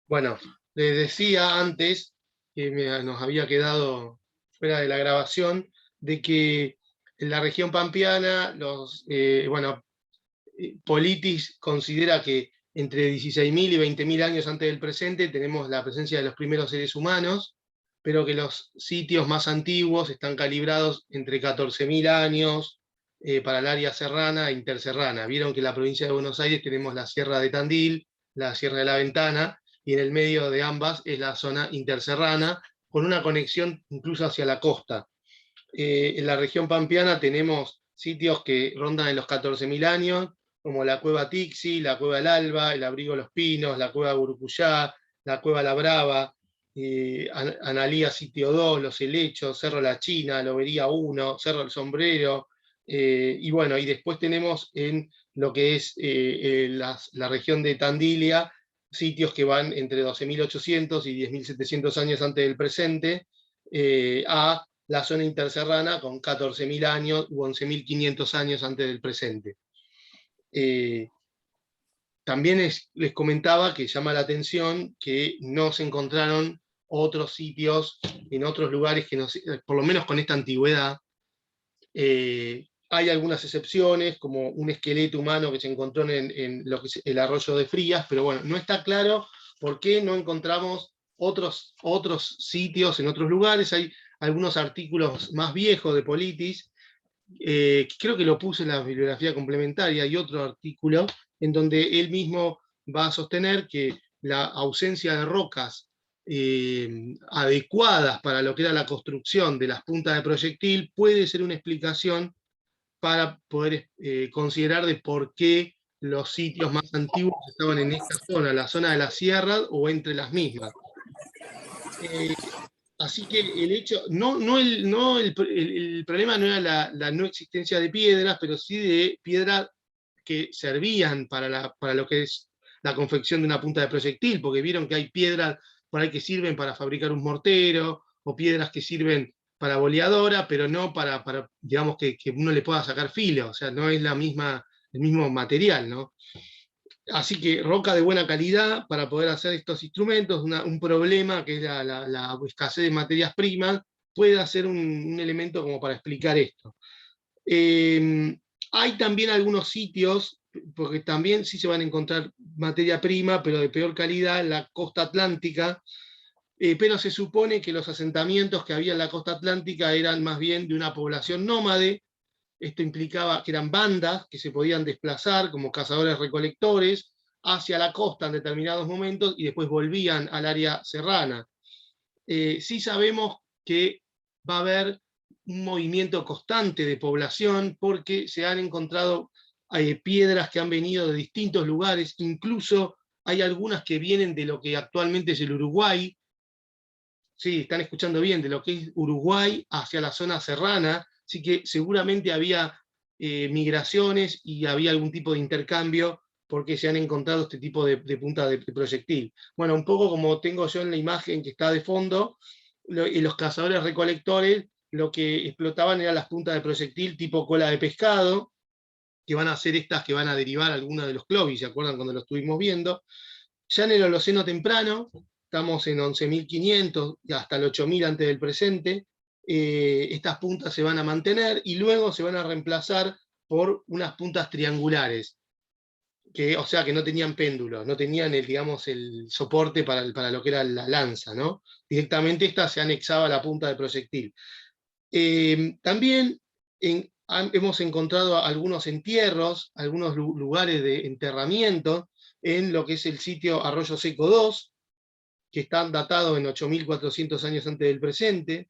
Bueno, les decía antes que nos había quedado fuera de la grabación, de que en la región pampeana, Politis considera que entre 16.000 y 20.000 años antes del presente tenemos la presencia de los primeros seres humanos, pero que los sitios más antiguos están calibrados entre 14.000 años para el área serrana e interserrana. Vieron que en la provincia de Buenos Aires tenemos la Sierra de Tandil, la Sierra de la Ventana, y en el medio de ambas es la zona interserrana, con una conexión incluso hacia la costa. En la región pampeana tenemos sitios que rondan en los 14.000 años, como la cueva Tixi, la cueva El Alba, el abrigo Los Pinos, la cueva Burucuyá, la cueva La Brava, Analía Sitio 2, Los Helechos, Cerro La China, Lobería 1, Cerro El Sombrero, y bueno, y después tenemos en lo que es la región de Tandilia, sitios que van entre 12.800 y 10.700 años antes del presente, a la zona interserrana con 14.000 años u 11.500 años antes del presente. También les comentaba que llama la atención que no se encontraron otros sitios en otros lugares que por lo menos con esta antigüedad. Hay algunas excepciones, como un esqueleto humano que se encontró en lo que es el arroyo de Frías, pero bueno, no está claro por qué no encontramos otros sitios en otros lugares. Hay algunos artículos más viejos de Politis, creo que lo puse en la bibliografía complementaria, y otro artículo en donde él mismo va a sostener que la ausencia de rocas adecuadas para lo que era la construcción de las puntas de proyectil puede ser una explicación para poder considerar de por qué los sitios más antiguos estaban en esta zona, la zona de la sierra o entre las mismas. Así que el hecho, el problema no era la no existencia de piedras, pero sí de piedras que servían para lo que es la confección de una punta de proyectil, porque vieron que hay piedras por ahí que sirven para fabricar un mortero, o piedras que sirven para boleadora, pero no para digamos, que uno le pueda sacar filo, o sea, no es el mismo material, ¿no? Así que roca de buena calidad para poder hacer estos instrumentos, un problema que es la escasez de materias primas, puede ser un elemento como para explicar esto. Hay también algunos sitios, porque también sí se van a encontrar materia prima, pero de peor calidad en la costa atlántica, pero se supone que los asentamientos que había en la costa atlántica eran más bien de una población nómade. Esto implicaba que eran bandas que se podían desplazar como cazadores-recolectores hacia la costa en determinados momentos y después volvían al área serrana. Sí sabemos que va a haber un movimiento constante de población porque se han encontrado piedras que han venido de distintos lugares, incluso hay algunas que vienen de lo que actualmente es el Uruguay. Sí, están escuchando bien, de lo que es Uruguay hacia la zona serrana, así que seguramente había migraciones y había algún tipo de intercambio porque se han encontrado este tipo de punta de proyectil. Bueno, un poco como tengo yo en la imagen que está de fondo, y los cazadores recolectores lo que explotaban eran las puntas de proyectil tipo cola de pescado, que van a ser estas que van a derivar algunas de los clovis, ¿se acuerdan cuando lo estuvimos viendo? Ya en el Holoceno temprano, estamos en 11.500 y hasta el 8.000 antes del presente, estas puntas se van a mantener y luego se van a reemplazar por unas puntas triangulares, o sea que no tenían péndulos, no tenían digamos, el soporte para lo que era la lanza, ¿no? Directamente esta se anexaba a la punta de proyectil. También hemos encontrado algunos entierros, algunos lugares de enterramiento en lo que es el sitio Arroyo Seco 2, que están datados en 8.400 años antes del presente.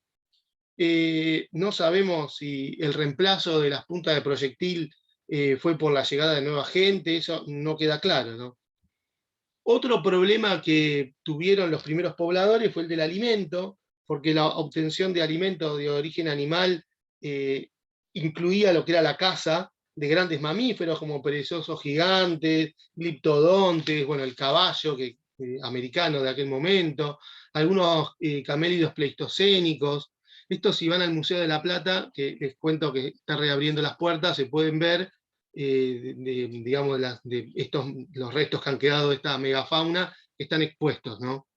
No sabemos si el reemplazo de las puntas de proyectil fue por la llegada de nueva gente, eso no queda claro, ¿no? Otro problema que tuvieron los primeros pobladores fue el del alimento, porque la obtención de alimentos de origen animal eh, incluía lo que era la caza de grandes mamíferos como perezosos gigantes, gliptodontes, bueno, el caballo americano de aquel momento, algunos camélidos pleistocénicos. Estos, si van al Museo de la Plata, que les cuento que está reabriendo las puertas, se pueden ver digamos, los restos que han quedado de esta megafauna, están expuestos, ¿no?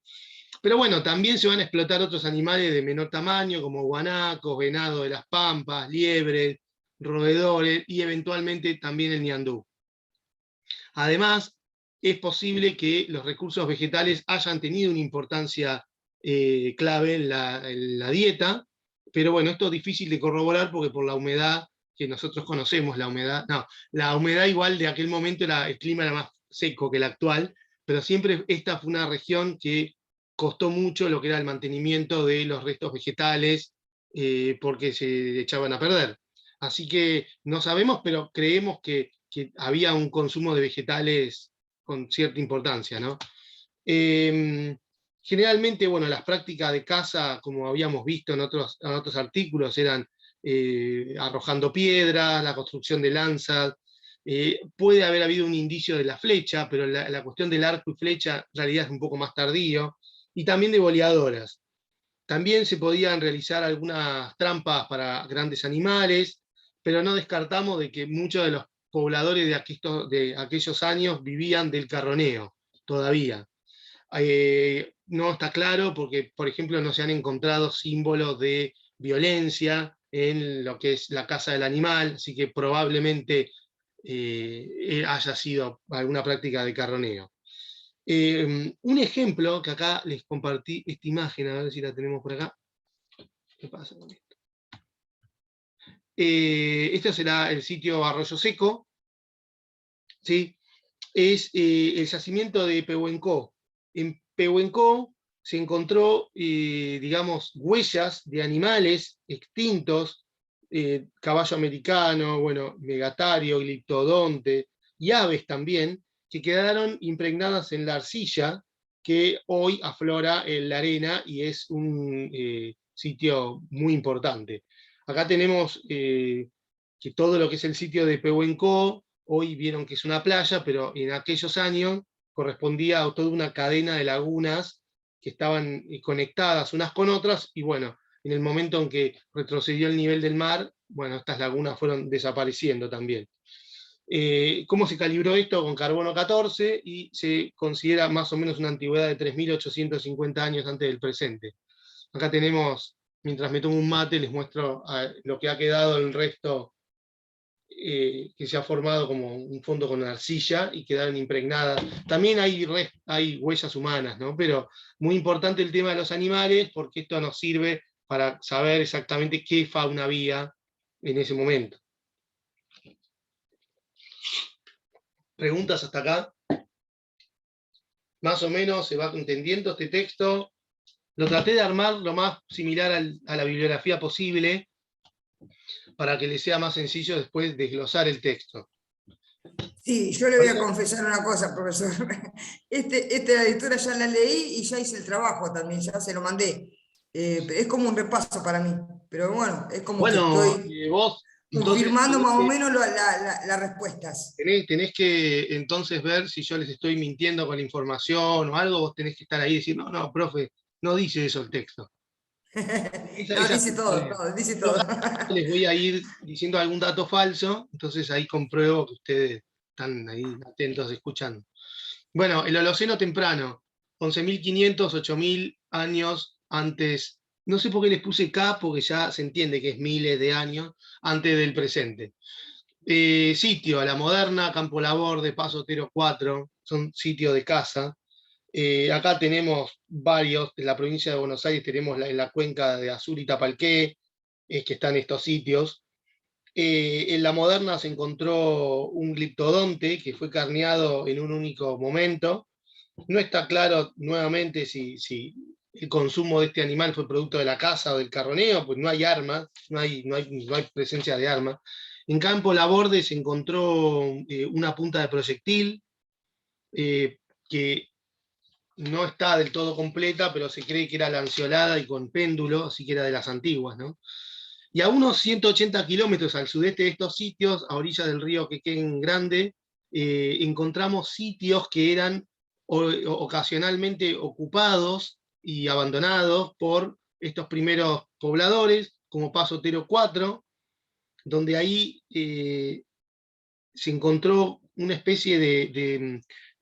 Pero bueno, también se van a explotar otros animales de menor tamaño, como guanacos, venado de las pampas, liebres, roedores y eventualmente también el ñandú. Además, es posible que los recursos vegetales hayan tenido una importancia clave en la dieta, pero bueno, esto es difícil de corroborar porque por la humedad que nosotros conocemos, la humedad igual de aquel momento el clima era más seco que el actual, pero siempre esta fue una región que costó mucho lo que era el mantenimiento de los restos vegetales porque se echaban a perder. Así que no sabemos, pero creemos que había un consumo de vegetales con cierta importancia, ¿no? Generalmente, bueno, las prácticas de caza, como habíamos visto en otros artículos, eran arrojando piedras, la construcción de lanzas, puede haber habido un indicio de la flecha, pero la cuestión del arco y flecha en realidad es un poco más tardío, y también de boleadoras. También se podían realizar algunas trampas para grandes animales, pero no descartamos de que muchos de los pobladores de aquellos años vivían del carroneo todavía. No está claro porque, por ejemplo, no se han encontrado símbolos de violencia en lo que es la caza del animal, así que probablemente haya sido alguna práctica de carroneo. Un ejemplo, que acá les compartí esta imagen, a ver si la tenemos por acá. ¿Qué pasa con esto? Este será el sitio Arroyo Seco, ¿sí? Es el yacimiento de Pehuenco. En Pehuenco se encontró, digamos, huellas de animales extintos, caballo americano, bueno, megatario, gliptodonte, y aves también, que quedaron impregnadas en la arcilla, que hoy aflora en la arena y es un sitio muy importante. Acá tenemos que todo lo que es el sitio de Pehuenco, hoy vieron que es una playa, pero en aquellos años correspondía a toda una cadena de lagunas que estaban conectadas unas con otras, y bueno, en el momento en que retrocedió el nivel del mar, bueno, estas lagunas fueron desapareciendo también. ¿Cómo se calibró esto? Con carbono 14 y se considera más o menos una antigüedad de 3.850 años antes del presente. Acá tenemos, mientras me tomo un mate, les muestro lo que ha quedado el resto que se ha formado como un fondo con arcilla y quedaron impregnadas. También hay huellas humanas, ¿no? Pero muy importante el tema de los animales porque esto nos sirve para saber exactamente qué fauna había en ese momento. ¿Preguntas hasta acá? Más o menos se va entendiendo este texto. Lo traté de armar lo más similar a la bibliografía posible para que les sea más sencillo después desglosar el texto. Sí, yo le voy a confesar una cosa, profesor. La lectura ya la leí y ya hice el trabajo también, ya se lo mandé. Es como un repaso para mí, pero bueno, es como que estoy vos entonces confirmando más o menos las respuestas. tenés que entonces ver si yo les estoy mintiendo con la información o algo, vos tenés que estar ahí y decir, no, profe, no dice eso el texto. No, dice todo, dice todo. Les voy a ir diciendo algún dato falso, entonces ahí compruebo que ustedes están ahí atentos escuchando. Bueno, el Holoceno temprano, 11.500, 8.000 años antes, no sé por qué les puse K, porque ya se entiende que es miles de años antes del presente. Sitio, a la moderna, Campo Labor de Paso Otero 4, son sitios de caza. Acá tenemos varios, en la provincia de Buenos Aires tenemos en la cuenca de Azul y Tapalqué, que están estos sitios. En la moderna se encontró un gliptodonte que fue carneado en un único momento. No está claro nuevamente si el consumo de este animal fue producto de la caza o del carroneo, pues no hay armas, no hay presencia de armas. En Campo Laborde se encontró una punta de proyectil que no está del todo completa, pero se cree que era lanceolada y con péndulo, así que era de las antiguas, ¿no? Y a unos 180 kilómetros al sudeste de estos sitios, a orillas del río Quequén Grande, encontramos sitios que eran ocasionalmente ocupados y abandonados por estos primeros pobladores, como Paso Otero 4, donde ahí se encontró una especie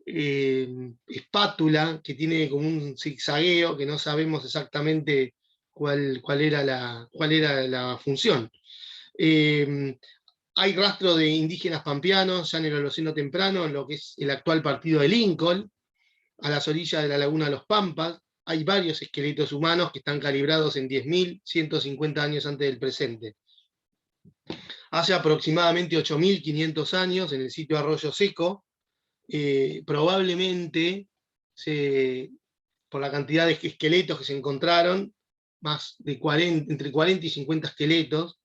espátula, que tiene como un zigzagueo, que no sabemos exactamente cuál era la función. Hay rastro de indígenas pampeanos ya en el Holoceno temprano, en lo que es el actual partido de Lincoln, a las orillas de la laguna Los Pampas. Hay varios esqueletos humanos que están calibrados en 10.150 años antes del presente. Hace aproximadamente 8.500 años, en el sitio Arroyo Seco, probablemente, por la cantidad de esqueletos que se encontraron, más de entre 40 y 50 esqueletos,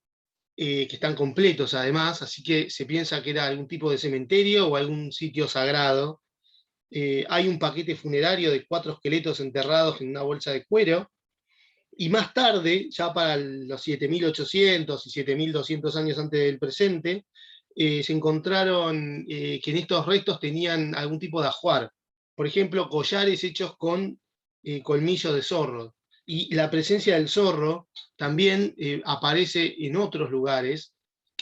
que están completos además, así que se piensa que era algún tipo de cementerio o algún sitio sagrado. Hay un paquete funerario de 4 esqueletos enterrados en una bolsa de cuero, y más tarde, ya para los 7.800 y 7.200 años antes del presente, se encontraron que en estos restos tenían algún tipo de ajuar. Por ejemplo, collares hechos con colmillos de zorro. Y la presencia del zorro también aparece en otros lugares,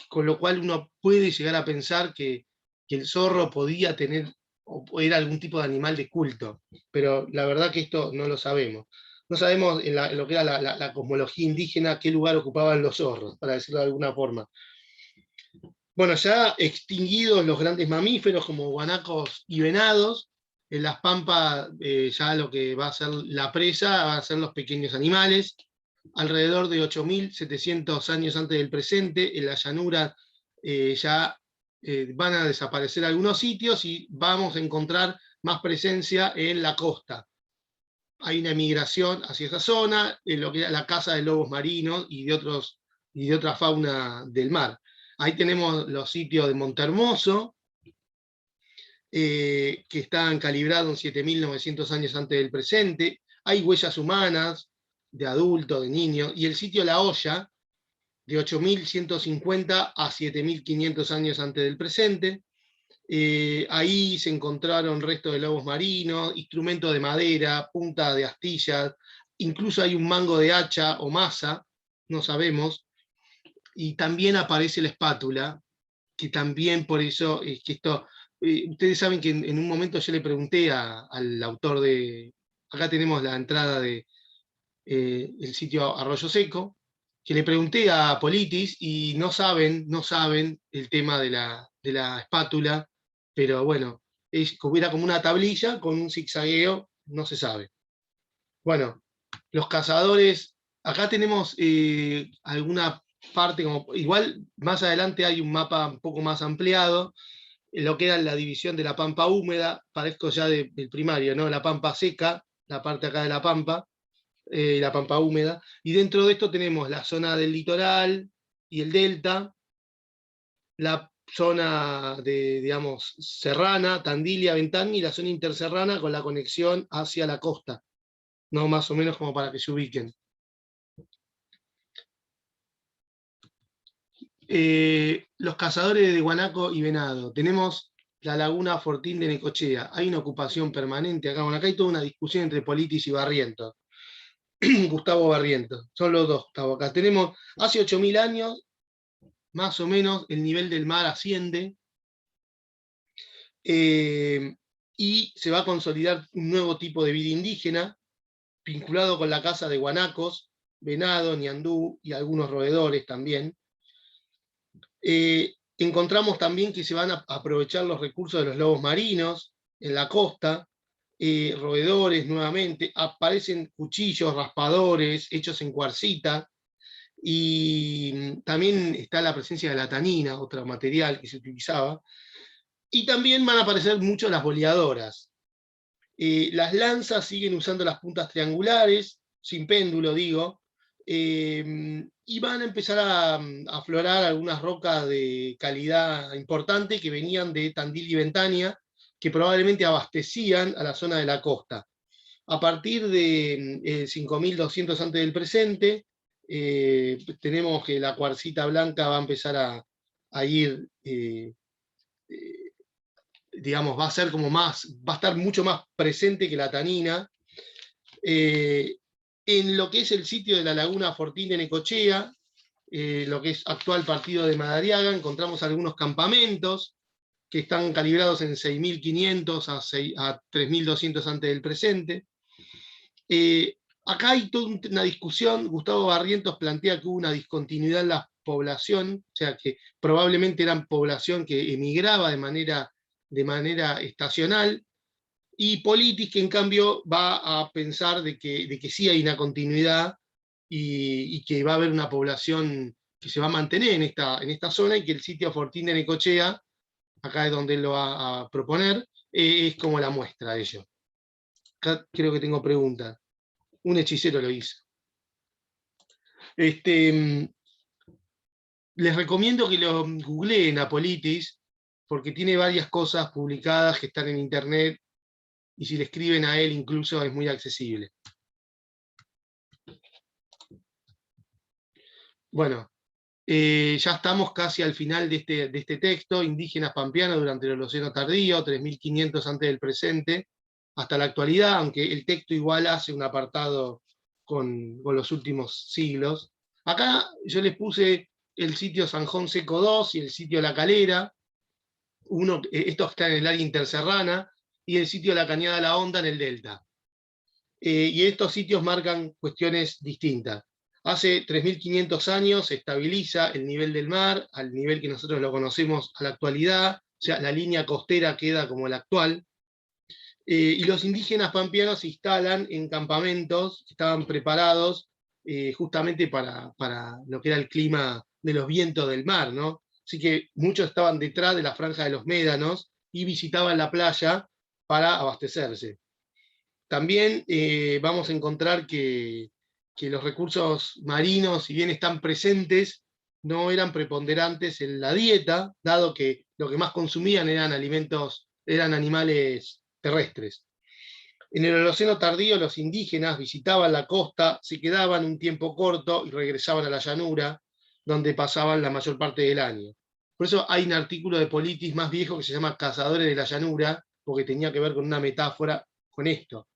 con lo cual uno puede llegar a pensar que el zorro podía tener, o era algún tipo de animal de culto. Pero la verdad que esto no lo sabemos. No sabemos en lo que era la cosmología indígena qué lugar ocupaban los zorros, para decirlo de alguna forma. Bueno, ya extinguidos los grandes mamíferos como guanacos y venados, en las pampas ya lo que va a ser la presa van a ser los pequeños animales. Alrededor de 8.700 años antes del presente, en la llanura ya van a desaparecer algunos sitios y vamos a encontrar más presencia en la costa. Hay una migración hacia esa zona, en lo que era la caza de lobos marinos y de otra fauna del mar. Ahí tenemos los sitios de Montehermoso, que están calibrados en 7.900 años antes del presente. Hay huellas humanas, de adultos, de niños, y el sitio La Hoya, de 8.150 a 7.500 años antes del presente. Ahí se encontraron restos de lobos marinos, instrumentos de madera, punta de astillas, incluso hay un mango de hacha o maza, no sabemos, y también aparece la espátula, que también por eso es que esto, ustedes saben que en un momento yo le pregunté al autor de, acá tenemos la entrada de el sitio Arroyo Seco, que le pregunté a Politis y no saben el tema de la espátula, pero bueno, era como una tablilla con un zigzagueo, no se sabe. Bueno, los cazadores, acá tenemos alguna parte, como, igual más adelante hay un mapa un poco más ampliado, en lo que era la división de la pampa húmeda, parezco ya del primario, ¿no? La pampa seca, la parte acá de la pampa húmeda, y dentro de esto tenemos la zona del litoral y el delta, la zona de, digamos, serrana, Tandil y Aventán, y la zona interserrana con la conexión hacia la costa, ¿no? Más o menos como para que se ubiquen. Los cazadores de guanaco y venado. Tenemos la laguna Fortín de Necochea. Hay una ocupación permanente acá. Bueno, acá hay toda una discusión entre Politis y Barrientos. Gustavo Barrientos. Son los dos, Gustavo. Acá tenemos, hace 8.000 años, más o menos, el nivel del mar asciende y se va a consolidar un nuevo tipo de vida indígena, vinculado con la caza de guanacos, venado, ñandú y algunos roedores también. Encontramos también que se van a aprovechar los recursos de los lobos marinos en la costa, roedores nuevamente, aparecen cuchillos, raspadores hechos en cuarcita, y también está la presencia de la tanina, otro material que se utilizaba, y también van a aparecer mucho las boleadoras. Las lanzas siguen usando las puntas triangulares, sin péndulo digo, y van a empezar a aflorar algunas rocas de calidad importante que venían de Tandil y Ventania, que probablemente abastecían a la zona de la costa. A partir de 5.200 antes del presente, tenemos que la cuarcita blanca va a empezar a ir, digamos, va a ser como más, va a estar mucho más presente que la tanina. En lo que es el sitio de la laguna Fortín de Necochea, lo que es actual partido de Madariaga, encontramos algunos campamentos que están calibrados en 6.500 a 3.200 antes del presente. Acá hay toda una discusión. Gustavo Barrientos plantea que hubo una discontinuidad en la población, o sea que probablemente eran población que emigraba de manera estacional, y Politis, que en cambio va a pensar de que sí hay una continuidad y que va a haber una población que se va a mantener en esta zona, y que el sitio Fortín de Necochea, acá es donde él lo va a proponer, es como la muestra de ello. Acá creo que tengo preguntas. Un hechicero lo hizo. Les recomiendo que lo googleen a Politis, porque tiene varias cosas publicadas que están en internet, y si le escriben a él incluso es muy accesible. Bueno, ya estamos casi al final de este texto. Indígenas pampeanos durante el Holoceno tardío, 3.500 antes del presente, hasta la actualidad, aunque el texto igual hace un apartado con los últimos siglos. Acá yo les puse el sitio Sanjón Seco II y el sitio La Calera, estos están en el área interserrana, y el sitio La Cañada La Honda en el delta. Y estos sitios marcan cuestiones distintas. Hace 3.500 años se estabiliza el nivel del mar al nivel que nosotros lo conocemos a la actualidad, o sea, la línea costera queda como la actual, y los indígenas pampeanos se instalan en campamentos que estaban preparados justamente para lo que era el clima de los vientos del mar, ¿no? Así que muchos estaban detrás de la franja de los médanos y visitaban la playa para abastecerse. También vamos a encontrar que los recursos marinos, si bien están presentes, no eran preponderantes en la dieta, dado que lo que más consumían eran animales terrestres. En el Holoceno tardío los indígenas visitaban la costa, se quedaban un tiempo corto y regresaban a la llanura, donde pasaban la mayor parte del año. Por eso hay un artículo de Politis más viejo que se llama Cazadores de la Llanura, porque tenía que ver con una metáfora con esto.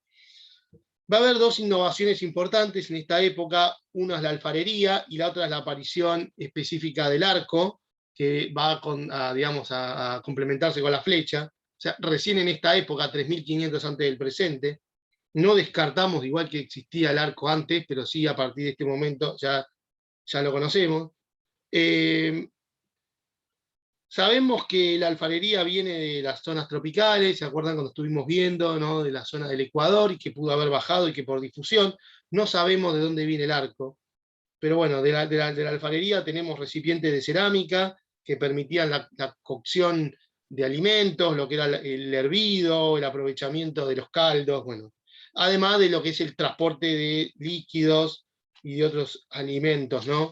Va a haber dos innovaciones importantes en esta época. Una es la alfarería y la otra es la aparición específica del arco, que va a complementarse con la flecha. O sea, recién en esta época, 3.500 antes del presente. No descartamos igual que existía el arco antes, pero sí a partir de este momento ya lo conocemos. Sabemos que la alfarería viene de las zonas tropicales, ¿se acuerdan cuando estuvimos viendo, ¿no?, de la zona del Ecuador, y que pudo haber bajado y que por difusión? No sabemos de dónde viene el arco, pero bueno, de la alfarería tenemos recipientes de cerámica que permitían la cocción de alimentos, lo que era el hervido, el aprovechamiento de los caldos, bueno, además de lo que es el transporte de líquidos y de otros alimentos, ¿no?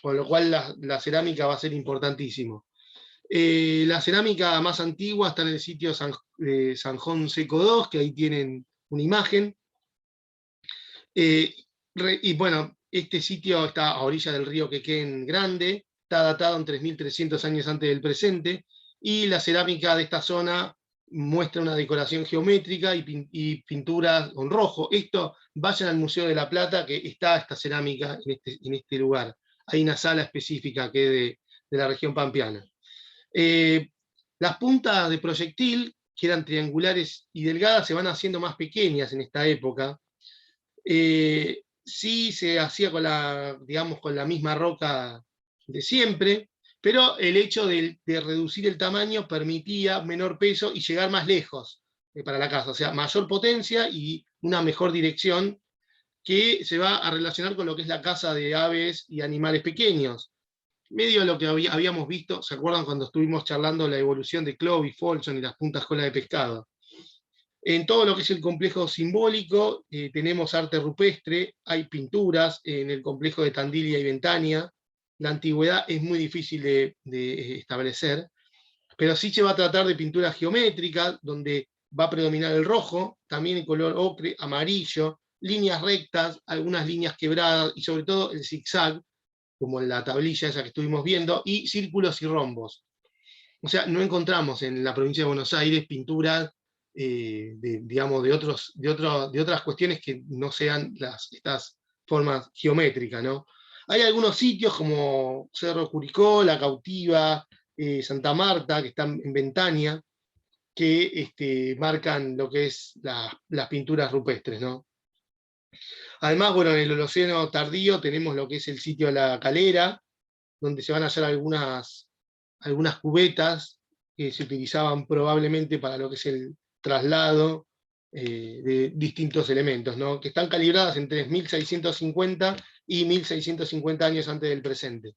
Con lo cual la cerámica va a ser importantísimo. La cerámica más antigua está en el sitio Sanjón Seco II, que ahí tienen una imagen. Y bueno, este sitio está a orilla del río Quequén Grande, está datado en 3.300 años antes del presente, y la cerámica de esta zona muestra una decoración geométrica y pinturas con rojo. Esto, vayan al Museo de La Plata, que está esta cerámica en este lugar. Hay una sala específica que es de la región pampeana. Las puntas de proyectil, que eran triangulares y delgadas, se van haciendo más pequeñas en esta época. Sí se hacía con la misma roca de siempre, pero el hecho de reducir el tamaño permitía menor peso y llegar más lejos para la caza, o sea, mayor potencia y una mejor dirección, que se va a relacionar con lo que es la caza de aves y animales pequeños. Medio lo que habíamos visto, ¿se acuerdan cuando estuvimos charlando la evolución de Clovis, Folsom y las puntas cola de pescado? En todo lo que es el complejo simbólico, tenemos arte rupestre, hay pinturas en el complejo de Tandilia y Ventania. La antigüedad es muy difícil de establecer, pero sí se va a tratar de pinturas geométricas, donde va a predominar el rojo, también el color ocre, amarillo, líneas rectas, algunas líneas quebradas, y sobre todo el zigzag, como en la tablilla esa que estuvimos viendo, y círculos y rombos. O sea, no encontramos en la provincia de Buenos Aires pinturas de otras cuestiones que no sean estas formas geométricas, ¿no? Hay algunos sitios como Cerro Curicó, La Cautiva, Santa Marta, que están en Ventania, que marcan lo que es las pinturas rupestres, ¿no? Además, bueno, en el Holoceno tardío tenemos lo que es el sitio de la Calera, donde se van a hacer algunas cubetas que se utilizaban probablemente para lo que es el traslado de distintos elementos, ¿no? Que están calibradas entre 1650 y 1650 años antes del presente.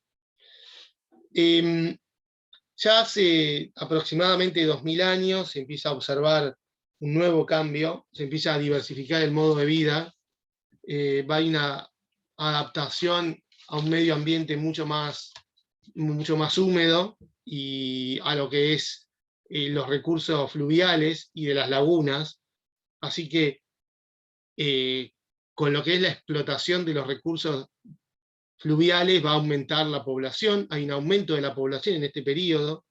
Ya hace aproximadamente 2000 años se empieza a observar un nuevo cambio, se empieza a diversificar el modo de vida, va a haber una adaptación a un medio ambiente mucho más húmedo y a lo que es los recursos fluviales y de las lagunas, así que con lo que es la explotación de los recursos fluviales va a aumentar la población, hay un aumento de la población en este periodo,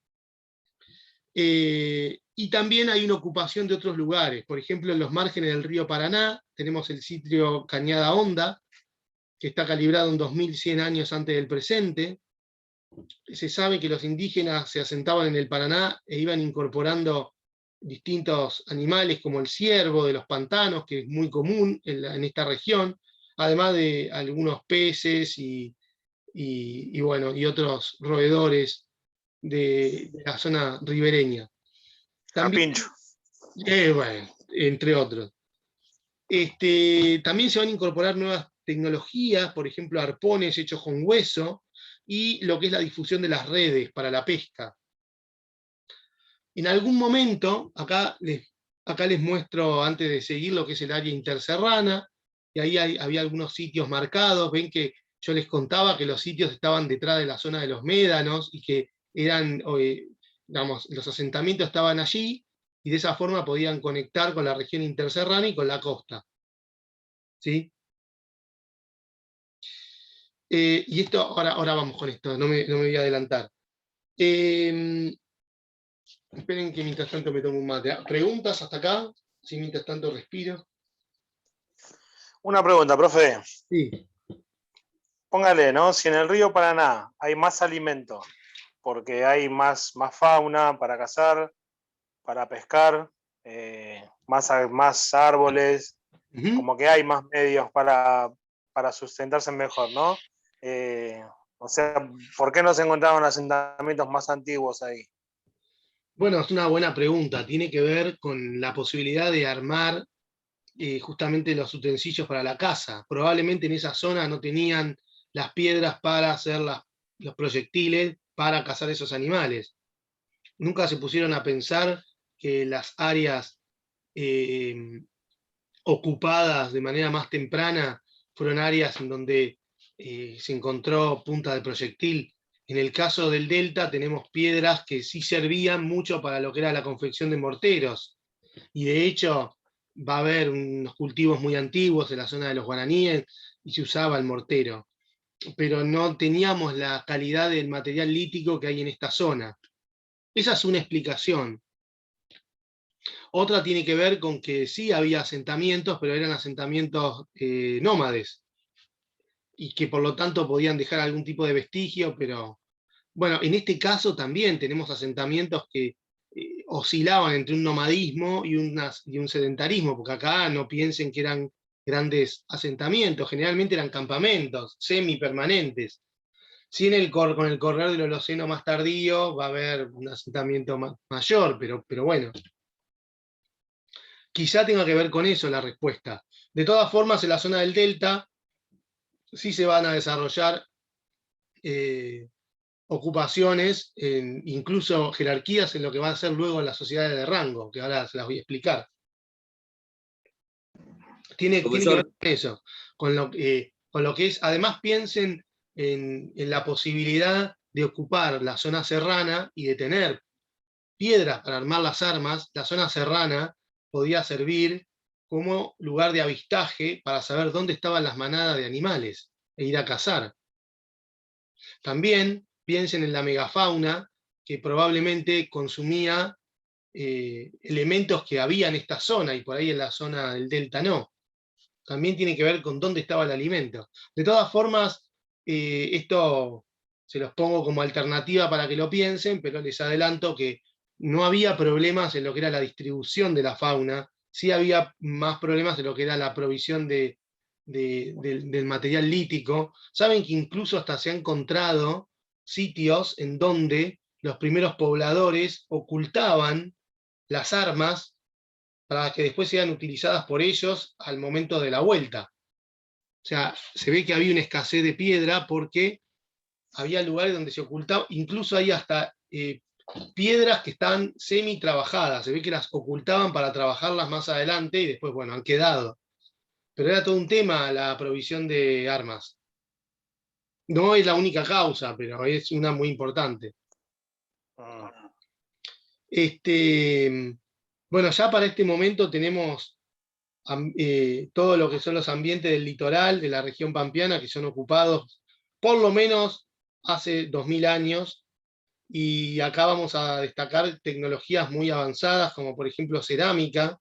y también hay una ocupación de otros lugares, por ejemplo en los márgenes del río Paraná tenemos el sitio Cañada Honda, que está calibrado en 2100 años antes del presente. Se sabe que los indígenas se asentaban en el Paraná e iban incorporando distintos animales como el ciervo de los pantanos, que es muy común en esta región, además de algunos peces y otros roedores de la zona ribereña. También, Capincho. bueno, entre otros. También se van a incorporar nuevas tecnologías, por ejemplo, arpones hechos con hueso, y lo que es la difusión de las redes para la pesca. En algún momento, acá les muestro, antes de seguir, lo que es el área interserrana, y ahí había algunos sitios marcados, ven que yo les contaba que los sitios estaban detrás de la zona de los médanos, y que eran, digamos, los asentamientos estaban allí, y de esa forma podían conectar con la región interserrana y con la costa. ¿Sí? Y esto, ahora vamos con esto, no me voy a adelantar. Esperen que mientras tanto me tomo un mate. ¿Preguntas hasta acá? Si mientras tanto respiro. Una pregunta, profe. Sí. Póngale, ¿no? Si en el río Paraná hay más alimento, porque hay más fauna para cazar, para pescar, más árboles, como que hay más medios para sustentarse mejor, ¿no? O sea, ¿por qué no se encontraron asentamientos más antiguos ahí? Bueno, es una buena pregunta. Tiene que ver con la posibilidad de armar justamente los utensilios para la caza. Probablemente en esa zona no tenían las piedras para hacer los proyectiles para cazar esos animales. Nunca se pusieron a pensar que las áreas ocupadas de manera más temprana fueron áreas en donde se encontró punta de proyectil. En el caso del Delta tenemos piedras que sí servían mucho para lo que era la confección de morteros, y de hecho va a haber unos cultivos muy antiguos en la zona de los guaraníes y se usaba el mortero, pero no teníamos la calidad del material lítico que hay en esta zona. Esa es una explicación. Otra tiene que ver con que sí había asentamientos, pero eran asentamientos nómades, y que por lo tanto podían dejar algún tipo de vestigio, pero bueno, en este caso también tenemos asentamientos que oscilaban entre un nomadismo y un sedentarismo, porque acá no piensen que eran grandes asentamientos, generalmente eran campamentos semipermanentes. Sí, con el correr del Holoceno más tardío va a haber un asentamiento mayor, pero bueno. Quizá tenga que ver con eso la respuesta. De todas formas, en la zona del Delta sí se van a desarrollar ocupaciones, incluso jerarquías en lo que va a ser luego las sociedades de rango, que ahora se las voy a explicar. Tiene que ver con eso, con lo que es, además piensen en la posibilidad de ocupar la zona serrana y de tener piedras para armar las armas. La zona serrana podía servir como lugar de avistaje para saber dónde estaban las manadas de animales e ir a cazar. También piensen en la megafauna, que probablemente consumía elementos que había en esta zona, y por ahí en la zona del delta no. También tiene que ver con dónde estaba el alimento. De todas formas, esto se los pongo como alternativa para que lo piensen, pero les adelanto que no había problemas en lo que era la distribución de la fauna, sí había más problemas en lo que era la provisión del material lítico. Saben que incluso hasta se han encontrado sitios en donde los primeros pobladores ocultaban las armas para que después sean utilizadas por ellos al momento de la vuelta. O sea, se ve que había una escasez de piedra porque había lugares donde se ocultaba, incluso hay hasta piedras que están semi trabajadas, se ve que las ocultaban para trabajarlas más adelante y después, bueno, han quedado. Pero era todo un tema la provisión de armas. No es la única causa, pero es una muy importante. Bueno, ya para este momento tenemos todo lo que son los ambientes del litoral, de la región pampeana, que son ocupados por lo menos hace 2000 años, y acá vamos a destacar tecnologías muy avanzadas, como por ejemplo cerámica,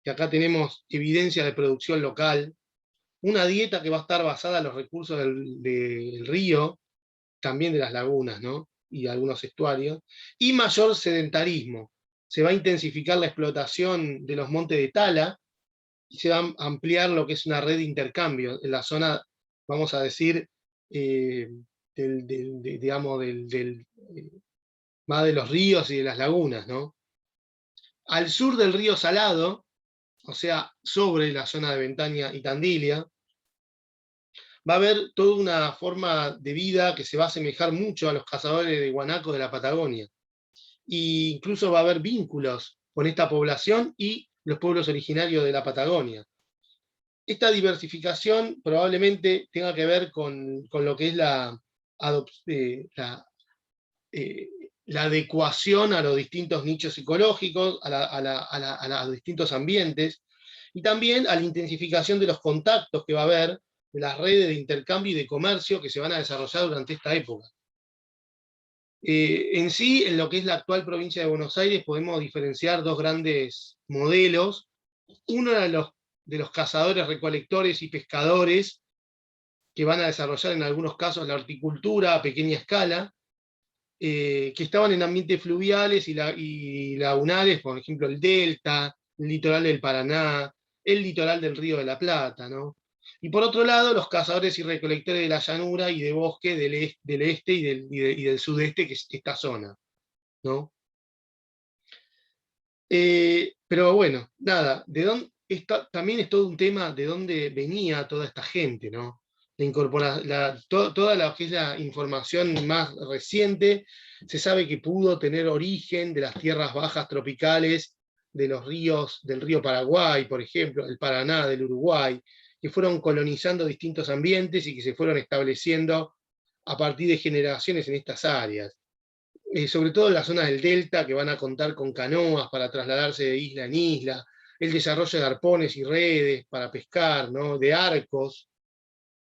que acá tenemos evidencia de producción local, una dieta que va a estar basada en los recursos del río, también de las lagunas, ¿no? Y algunos estuarios, y mayor sedentarismo. Se va a intensificar la explotación de los montes de tala, y se va a ampliar lo que es una red de intercambio en la zona, vamos a decir, digamos, más de los ríos y de las lagunas, ¿no? Al sur del río Salado, o sea, sobre la zona de Ventaña y Tandilia, va a haber toda una forma de vida que se va a asemejar mucho a los cazadores de guanaco de la Patagonia. E incluso va a haber vínculos con esta población y los pueblos originarios de la Patagonia. Esta diversificación probablemente tenga que ver con lo que es la adecuación a los distintos nichos ecológicos, a los distintos ambientes, y también a la intensificación de los contactos que va a haber, de las redes de intercambio y de comercio que se van a desarrollar durante esta época. En sí, en lo que es la actual provincia de Buenos Aires, podemos diferenciar dos grandes modelos. Uno era de los cazadores, recolectores y pescadores, que van a desarrollar en algunos casos la horticultura a pequeña escala, que estaban en ambientes fluviales y lagunales, por ejemplo el delta, el litoral del Paraná, el litoral del Río de la Plata, ¿no? Y por otro lado, los cazadores y recolectores de la llanura y de bosque del este y del sudeste, que es esta zona, ¿no? Pero bueno, nada, también es todo un tema de dónde venía toda esta gente, ¿no? Toda lo que es la información más reciente, se sabe que pudo tener origen de las tierras bajas tropicales, de los ríos, del río Paraguay, por ejemplo, del Paraná, del Uruguay, que fueron colonizando distintos ambientes y que se fueron estableciendo a partir de generaciones en estas áreas. Sobre todo en las zonas del delta, que van a contar con canoas para trasladarse de isla en isla, el desarrollo de arpones y redes para pescar, ¿no? De arcos,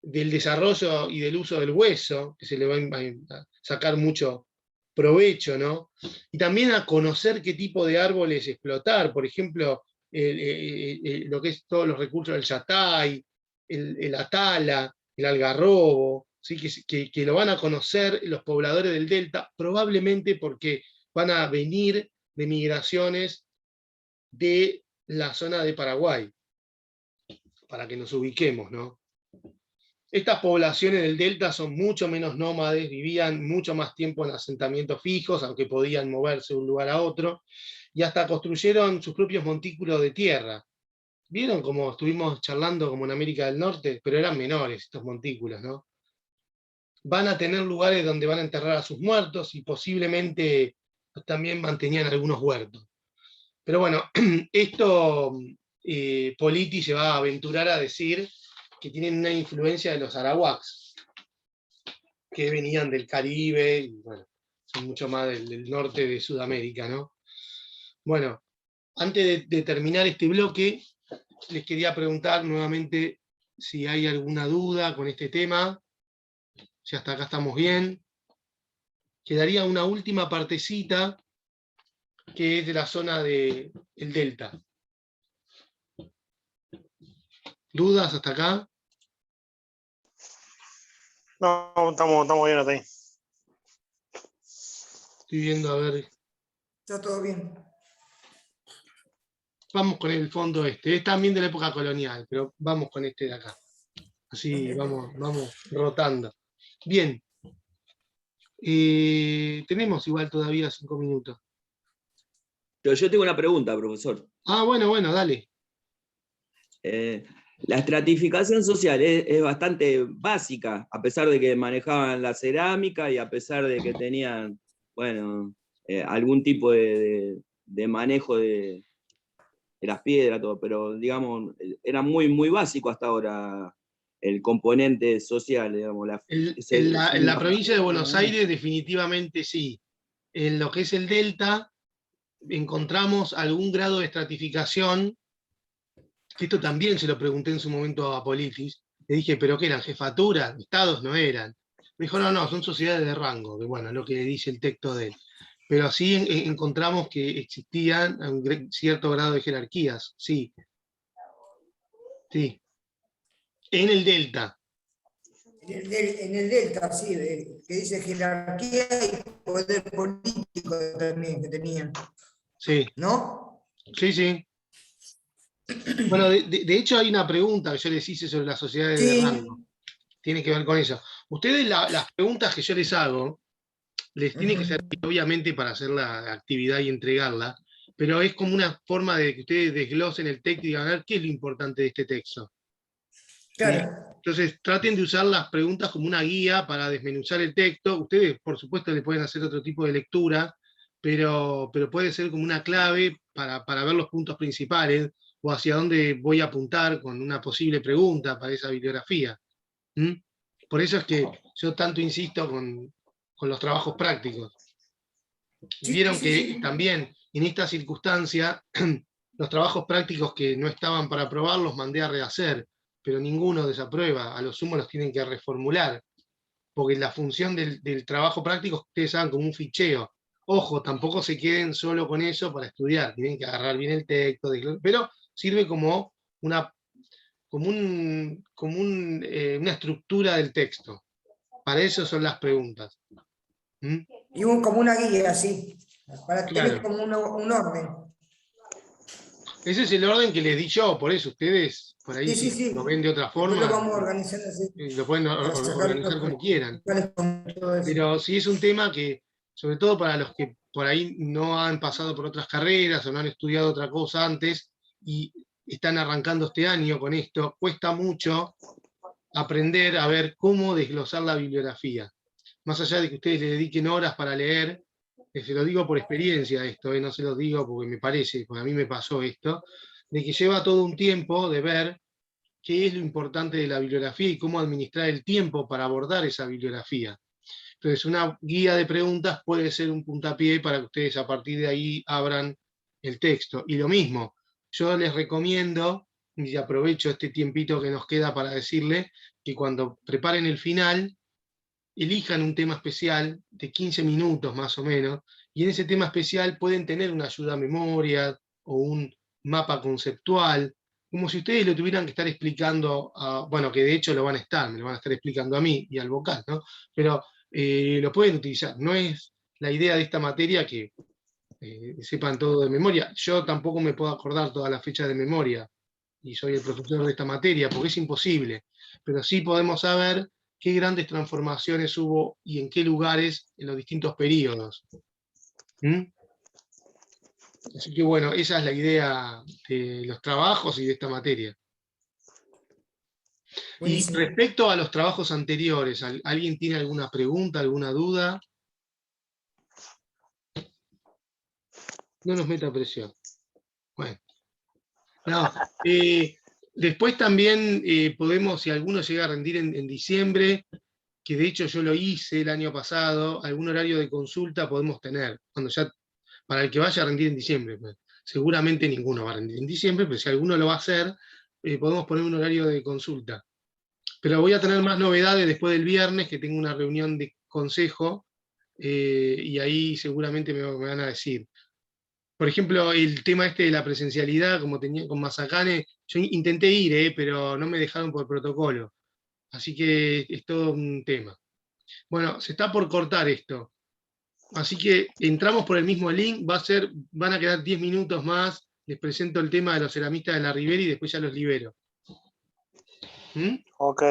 del desarrollo y del uso del hueso, que se le va a sacar mucho provecho, ¿no? Y también a conocer qué tipo de árboles explotar, por ejemplo, lo que es todos los recursos del yatay, el atala, el algarrobo, ¿sí? Que lo van a conocer los pobladores del delta, probablemente porque van a venir de migraciones de la zona de Paraguay, para que nos ubiquemos, ¿no? Estas poblaciones del delta son mucho menos nómades, vivían mucho más tiempo en asentamientos fijos, aunque podían moverse de un lugar a otro, y hasta construyeron sus propios montículos de tierra. ¿Vieron cómo estuvimos charlando como en América del Norte? Pero eran menores estos montículos, ¿no? Van a tener lugares donde van a enterrar a sus muertos y posiblemente también mantenían algunos huertos. Pero bueno, esto Politi se va a aventurar a decir que tienen una influencia de los arawaks, que venían del Caribe, y bueno, son mucho más del norte de Sudamérica, ¿no? Bueno, antes de terminar este bloque, les quería preguntar nuevamente si hay alguna duda con este tema, si hasta acá estamos bien. Quedaría una última partecita, que es de la zona del delta. ¿Dudas hasta acá? No, estamos bien hasta ahí. Estoy viendo, a ver. Está todo bien. Vamos con el fondo este. Es también de la época colonial, pero vamos con este de acá. Así vamos rotando. Bien. Tenemos igual todavía 5 minutos. Pero yo tengo una pregunta, profesor. Ah, bueno, dale. La estratificación social es bastante básica, a pesar de que manejaban la cerámica y a pesar de que tenían, bueno, algún tipo de manejo de las piedras, todo, pero digamos, era muy, muy básico hasta ahora el componente social, digamos. En la provincia de Buenos Aires definitivamente sí. En lo que es el Delta encontramos algún grado de estratificación, que esto también se lo pregunté en su momento a Politis. Le dije, ¿pero qué eran? ¿Jefatura? ¿Estados? No eran. Me dijo, no, son sociedades de rango, que bueno, es lo que dice el texto de él. Pero sí encontramos que existían un cierto grado de jerarquías, sí. Sí. En el Delta. En el Delta, sí, que dice jerarquía y poder político también que tenían, Sí, ¿no? sí. Bueno, de hecho hay una pregunta que yo les hice sobre las sociedades de rango. Sí. Tiene que ver con eso. Ustedes las preguntas que yo les hago, les tienen que servir obviamente para hacer la actividad y entregarla, pero es como una forma de que ustedes desglosen el texto y digan, a ver, ¿qué es lo importante de este texto? Claro. Entonces, traten de usar las preguntas como una guía para desmenuzar el texto. Ustedes, por supuesto, le pueden hacer otro tipo de lectura, pero puede ser como una clave para ver los puntos principales o hacia dónde voy a apuntar con una posible pregunta para esa bibliografía. ¿Mm? Por eso es que yo tanto insisto con los trabajos prácticos. Vieron que también en esta circunstancia los trabajos prácticos que no estaban para aprobar los mandé a rehacer, pero ninguno desaprueba, a lo sumo los tienen que reformular, porque la función del trabajo práctico, ustedes saben, como un ficheo. Ojo, tampoco se queden solo con eso para estudiar, tienen que agarrar bien el texto, pero sirve como una una estructura del texto. Para eso son las preguntas. ¿Mm? Y como una guía, sí, para tener Claro. como un orden. Ese es el orden que les di yo, por eso ustedes, por ahí Sí, si sí. lo ven de otra Después lo forma, vamos organizando así, lo pueden para sacar organizar como quieran. con todo eso. Pero sí es un tema que, sobre todo para los que por ahí no han pasado por otras carreras o no han estudiado otra cosa antes y están arrancando este año con esto, cuesta mucho aprender a ver cómo desglosar la bibliografía. Más allá de que ustedes le dediquen horas para leer, se lo digo por experiencia esto, no se lo digo porque me parece, porque a mí me pasó esto, de que lleva todo un tiempo de ver qué es lo importante de la bibliografía y cómo administrar el tiempo para abordar esa bibliografía. Entonces, una guía de preguntas puede ser un puntapié para que ustedes a partir de ahí abran el texto. Y lo mismo, yo les recomiendo, y aprovecho este tiempito que nos queda para decirle, que cuando preparen el final, elijan un tema especial de 15 minutos más o menos, y en ese tema especial pueden tener una ayuda a memoria o un mapa conceptual, como si ustedes lo tuvieran que estar explicando, bueno, que de hecho lo van a estar, me lo van a estar explicando a mí y al vocal, ¿no? Pero lo pueden utilizar. No es la idea de esta materia que sepan todo de memoria. Yo tampoco me puedo acordar toda la fecha de memoria, y soy el profesor de esta materia, porque es imposible. Pero sí podemos saber qué grandes transformaciones hubo y en qué lugares en los distintos periodos. ¿Mm? Así que bueno, esa es la idea de los trabajos y de esta materia. Buenísimo. Y respecto a los trabajos anteriores, ¿alguien tiene alguna pregunta, alguna duda? No nos meta presión. Bueno. No, después también podemos, si alguno llega a rendir en diciembre, que de hecho yo lo hice el año pasado, algún horario de consulta podemos tener, cuando ya, para el que vaya a rendir en diciembre. Pues, seguramente ninguno va a rendir en diciembre, pero si alguno lo va a hacer, podemos poner un horario de consulta. Pero voy a tener más novedades después del viernes, que tengo una reunión de consejo, y ahí seguramente me van a decir. Por ejemplo, el tema este de la presencialidad, como tenía con Mazacane, yo intenté ir, pero no me dejaron por protocolo. Así que es todo un tema. Bueno, se está por cortar esto. Así que entramos por el mismo link, van a quedar 10 minutos más, les presento el tema de los ceramistas de la Ribera y después ya los libero. ¿Mm? Ok.